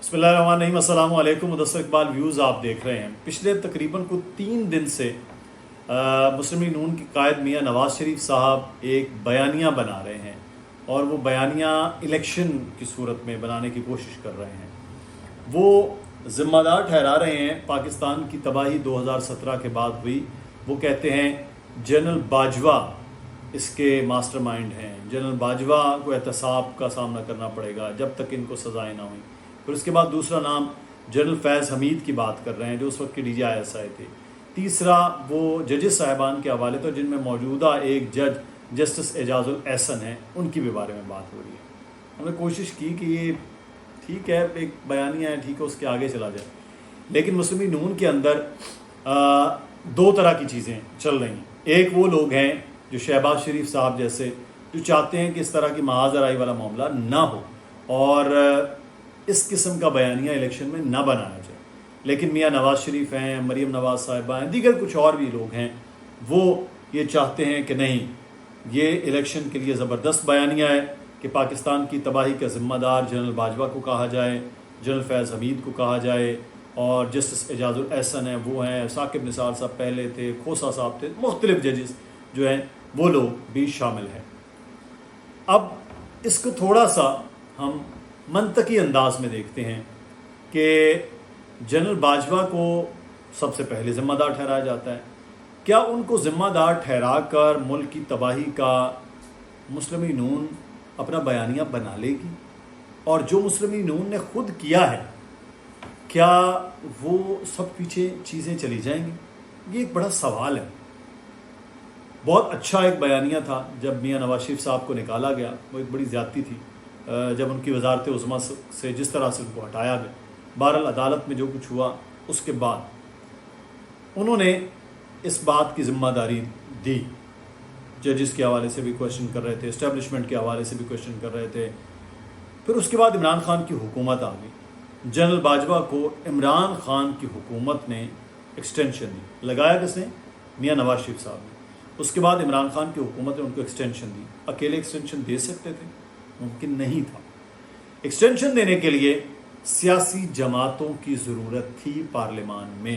بسم اللہ الرحمن الرحیم۔ السلام علیکم۔ مدثر اقبال ویوز آپ دیکھ رہے ہیں۔ پچھلے تقریباً 3 دن سے مسلم لیگ نون کے قائد میاں نواز شریف صاحب ایک بیانیہ بنا رہے ہیں، اور وہ بیانیہ الیکشن کی صورت میں بنانے کی کوشش کر رہے ہیں۔ وہ ذمہ دار ٹھہرا رہے ہیں پاکستان کی تباہی 2017 کے بعد ہوئی۔ وہ کہتے ہیں جنرل باجوہ اس کے ماسٹر مائنڈ ہیں، جنرل باجوہ کو احتساب کا سامنا کرنا پڑے گا جب تک ان کو سزائیں نہ ہوئیں۔ پھر اس کے بعد دوسرا نام جنرل فیض حمید کی بات کر رہے ہیں، جو اس وقت کے DGI تھے۔ تیسرا وہ ججز صاحبان کے حوالے تھے، جن میں موجودہ ایک جج جسٹس اعجاز الاحسن ہیں، ان کی بھی بارے میں بات ہو رہی ہے۔ ہم نے کوشش کی کہ یہ ٹھیک ہے، ایک بیانیہ ہے، ٹھیک ہے، اس کے آگے چلا جائے، لیکن مسلم لیگ نون کے اندر 2 طرح کی چیزیں چل رہی ہیں۔ ایک وہ لوگ ہیں جو شہباز شریف صاحب جیسے، جو چاہتے ہیں کہ اس طرح کی معاذ رائی والا معاملہ نہ ہو اور اس قسم کا بیانیہ الیکشن میں نہ بنایا جائے، لیکن میاں نواز شریف ہیں، مریم نواز صاحبہ ہیں، دیگر کچھ اور بھی لوگ ہیں، وہ یہ چاہتے ہیں کہ نہیں، یہ الیکشن کے لیے زبردست بیانیہ ہے کہ پاکستان کی تباہی کا ذمہ دار جنرل باجوہ کو کہا جائے، جنرل فیض حمید کو کہا جائے، اور جسٹس اعجاز الاحسن ہیں، وہ ہیں، ثاقب نثار صاحب پہلے تھے، کھوسہ صاحب تھے، مختلف ججز جو ہیں وہ لوگ بھی شامل ہیں۔ اب اس کو تھوڑا سا ہم منطقی انداز میں دیکھتے ہیں کہ جنرل باجوہ کو سب سے پہلے ذمہ دار ٹھہرایا جاتا ہے۔ کیا ان کو ذمہ دار ٹھہرا کر ملک کی تباہی کا مسلم لیگ نون اپنا بیانیہ بنا لے گی؟ اور جو مسلم لیگ نون نے خود کیا ہے، کیا وہ سب پیچھے چیزیں چلی جائیں گی؟ یہ ایک بڑا سوال ہے۔ بہت اچھا ایک بیانیہ تھا جب میاں نواز شریف صاحب کو نکالا گیا، وہ ایک بڑی زیادتی تھی جب ان کی وزارت عظمیٰ سے جس طرح سے ان کو ہٹایا گیا۔ بہرحال عدالت میں جو کچھ ہوا اس کے بعد انہوں نے اس بات کی ذمہ داری دی، ججز کے حوالے سے بھی کویشچن کر رہے تھے، اسٹیبلشمنٹ کے حوالے سے بھی کویشچن کر رہے تھے۔ پھر اس کے بعد عمران خان کی حکومت آ گئی، جنرل باجوہ کو عمران خان کی حکومت نے ایکسٹینشن دی۔ لگایا کس نے؟ میاں نواز شریف صاحب نے۔ اس کے بعد عمران خان کی حکومت نے ان کو ایکسٹینشن دی۔ اکیلے ایکسٹینشن دے سکتے تھے؟ ممکن نہیں تھا۔ ایکسٹینشن دینے کے لیے سیاسی جماعتوں کی ضرورت تھی پارلیمان میں،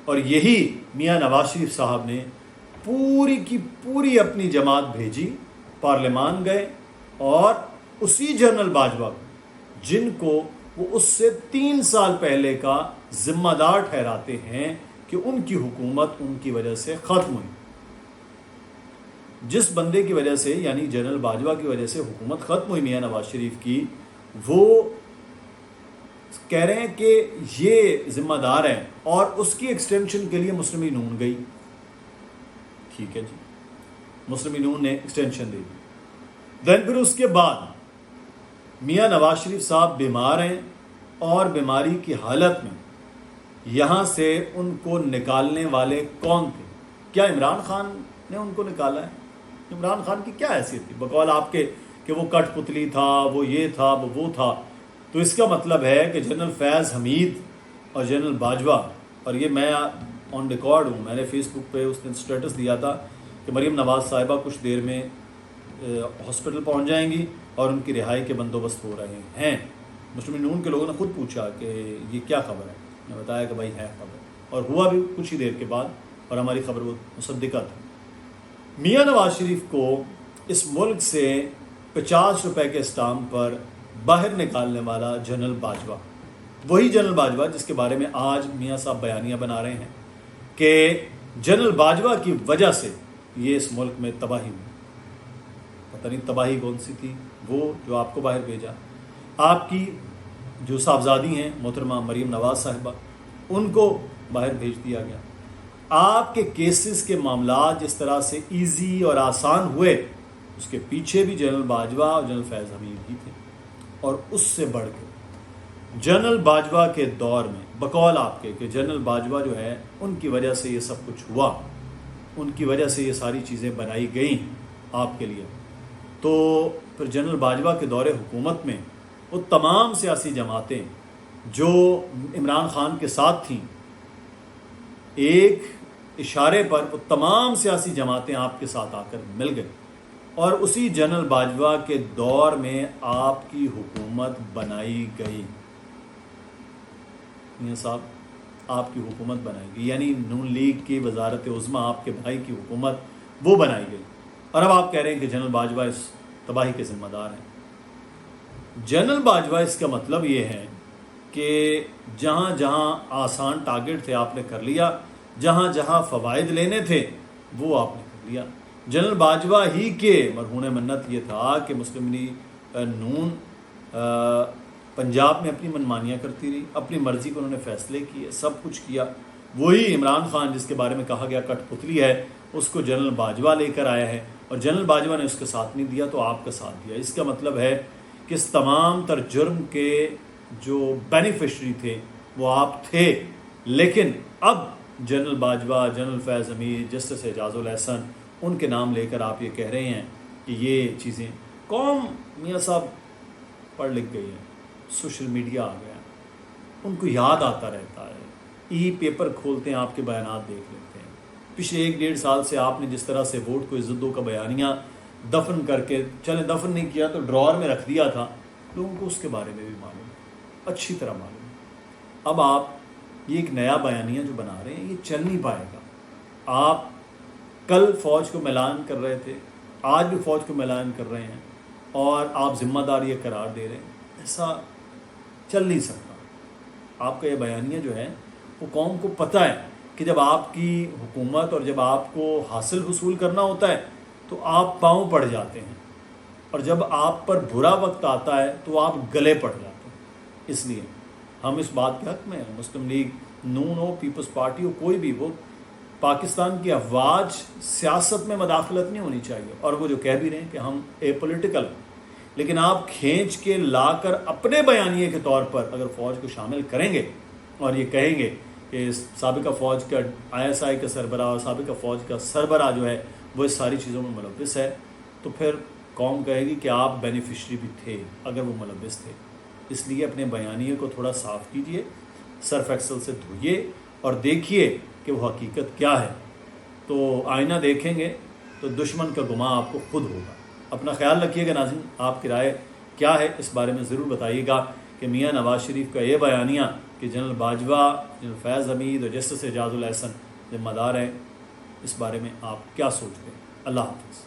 اور یہی میاں نواز شریف صاحب نے پوری کی پوری اپنی جماعت بھیجی، پارلیمان گئے، اور اسی جنرل باجوہ کو، جن کو وہ اس سے 3 سال پہلے کا ذمہ دار ٹھہراتے ہیں کہ ان کی حکومت ان کی وجہ سے ختم ہوئی، جس بندے کی وجہ سے، یعنی جنرل باجوہ کی وجہ سے حکومت ختم ہوئی میاں نواز شریف کی، وہ کہہ رہے ہیں کہ یہ ذمہ دار ہیں، اور اس کی ایکسٹینشن کے لیے مسلم لیگ نون گئی۔ ٹھیک ہے جی، مسلم لیگ نون نے ایکسٹینشن دے دی۔ دین پھر اس کے بعد میاں نواز شریف صاحب بیمار ہیں، اور بیماری کی حالت میں یہاں سے ان کو نکالنے والے کون تھے؟ کیا عمران خان نے ان کو نکالا ہے؟ عمران خان کی کیا حیثیت تھی بقول آپ کے کہ وہ کٹ پتلی تھا، وہ یہ تھا، وہ تھا؟ تو اس کا مطلب ہے کہ جنرل فیض حمید اور جنرل باجوہ، اور یہ میں آن ریکارڈ ہوں، میں نے فیس بک پہ اس نے اسٹیٹس دیا تھا کہ مریم نواز صاحبہ کچھ دیر میں ہاسپٹل پہنچ جائیں گی اور ان کی رہائی کے بندوبست ہو رہے ہیں۔ مسلم لیگ نون کے لوگوں نے خود پوچھا کہ یہ کیا خبر ہے، میں بتایا کہ بھائی ہے خبر، اور ہوا بھی کچھ ہی دیر کے بعد، اور ہماری خبر وہ مصدقہ تھی۔ میاں نواز شریف کو اس ملک سے 50 روپے کے اسٹامپ پر باہر نکالنے والا جنرل باجوہ، وہی جنرل باجوہ جس کے بارے میں آج میاں صاحب بیانیہ بنا رہے ہیں کہ جنرل باجوہ کی وجہ سے یہ اس ملک میں تباہی ہوئی۔ پتہ نہیں تباہی کون سی تھی، وہ جو آپ کو باہر بھیجا۔ آپ کی جو صاحبزادی ہیں محترمہ مریم نواز صاحبہ، ان کو باہر بھیج دیا گیا۔ آپ کے کیسز کے معاملات جس طرح سے ایزی اور آسان ہوئے، اس کے پیچھے بھی جنرل باجوہ اور جنرل فیض حمید ہی تھے، اور اس سے بڑھ کے جنرل باجوہ کے دور میں بقول آپ کے کہ جنرل باجوہ جو ہے، ان کی وجہ سے یہ سب کچھ ہوا، ان کی وجہ سے یہ ساری چیزیں بنائی گئیں آپ کے لیے۔ تو پھر جنرل باجوہ کے دور حکومت میں وہ تمام سیاسی جماعتیں جو عمران خان کے ساتھ تھیں، ایک اشارے پر وہ تمام سیاسی جماعتیں آپ کے ساتھ آ کر مل گئی، اور اسی جنرل باجوہ کے دور میں آپ کی حکومت بنائی گئی۔ میاں صاحب آپ کی حکومت بنائی گئی، یعنی نون لیگ کی وزارت عظمیٰ آپ کے بھائی کی حکومت وہ بنائی گئی، اور اب آپ کہہ رہے ہیں کہ جنرل باجوہ اس تباہی کے ذمہ دار ہیں۔ جنرل باجوہ اس کا مطلب یہ ہے کہ جہاں جہاں آسان ٹارگٹ تھے آپ نے کر لیا، جہاں جہاں فوائد لینے تھے وہ آپ نے کر لیا۔ جنرل باجوہ ہی کے مرہون منت یہ تھا کہ مسلم لیگ نون پنجاب میں اپنی منمانیاں کرتی رہی، اپنی مرضی کو انہوں نے فیصلے کیے، سب کچھ کیا۔ وہی عمران خان جس کے بارے میں کہا گیا کٹ پتلی ہے، اس کو جنرل باجوہ لے کر آیا ہے، اور جنرل باجوہ نے اس کا ساتھ نہیں دیا تو آپ کا ساتھ دیا۔ اس کا مطلب ہے کہ اس تمام تر جرم کے جو بینیفیشری تھے وہ آپ تھے، لیکن اب جنرل باجوہ، جنرل فیض حمید، جسٹس اعجاز الاحسن، ان کے نام لے کر آپ یہ کہہ رہے ہیں کہ یہ چیزیں قوم میاں صاحب پڑھ لکھ گئی ہے، سوشل میڈیا آ گیا، ان کو یاد آتا رہتا ہے، ای پیپر کھولتے ہیں آپ کے بیانات دیکھ لیتے ہیں۔ پچھلے 1-1.5 سال سے آپ نے جس طرح سے ووٹ کو عزت دو کا بیانیہ دفن کر کے، چلیں دفن نہیں کیا تو ڈراور میں رکھ دیا تھا، لوگوں کو اس کے بارے میں بھی معلوم ہے، اچھی طرح معلوم ہے۔ اب آپ یہ ایک نیا بیانیہ جو بنا رہے ہیں یہ چل نہیں پائے گا۔ آپ کل فوج کو ملان کر رہے تھے، آج بھی فوج کو ملان کر رہے ہیں، اور آپ ذمہ دار یہ قرار دے رہے ہیں، ایسا چل نہیں سکتا۔ آپ کا یہ بیانیہ جو ہے وہ قوم کو پتہ ہے کہ جب آپ کی حکومت اور جب آپ کو حاصل حصول کرنا ہوتا ہے تو آپ پاؤں پڑ جاتے ہیں، اور جب آپ پر برا وقت آتا ہے تو آپ گلے پڑ جاتے ہیں۔ اس لیے ہم اس بات کے حق میں ہیں، مسلم لیگ نون ہو، پیپلز پارٹی ہو، کوئی بھی وہ، پاکستان کی افواج سیاست میں مداخلت نہیں ہونی چاہیے، اور وہ جو کہہ بھی رہے ہیں کہ ہم اے پولیٹیکل، لیکن آپ کھینچ کے لا کر اپنے بیانیے کے طور پر اگر فوج کو شامل کریں گے اور یہ کہیں گے کہ سابقہ فوج کا ISI کا سربراہ اور سابقہ فوج کا سربراہ جو ہے وہ اس ساری چیزوں میں ملوث ہے، تو پھر قوم کہے گی کہ آپ بینیفیشری بھی تھے اگر وہ ملوث تھے۔ اس لیے اپنے بیانیے کو تھوڑا صاف کیجئے، سرف ایکسل سے دھوئیے اور دیکھیے کہ وہ حقیقت کیا ہے، تو آئینہ دیکھیں گے تو دشمن کا گماں آپ کو خود ہوگا۔ اپنا خیال رکھیے گا ناظرین، آپ کی رائے کیا ہے اس بارے میں ضرور بتائیے گا کہ میاں نواز شریف کا یہ بیانیہ کہ جنرل باجوہ، جنرل فیض حمید اور جسٹس اعجاز الاحسن ذمہ دار ہیں، اس بارے میں آپ کیا سوچتے ہیں۔ اللہ حافظ۔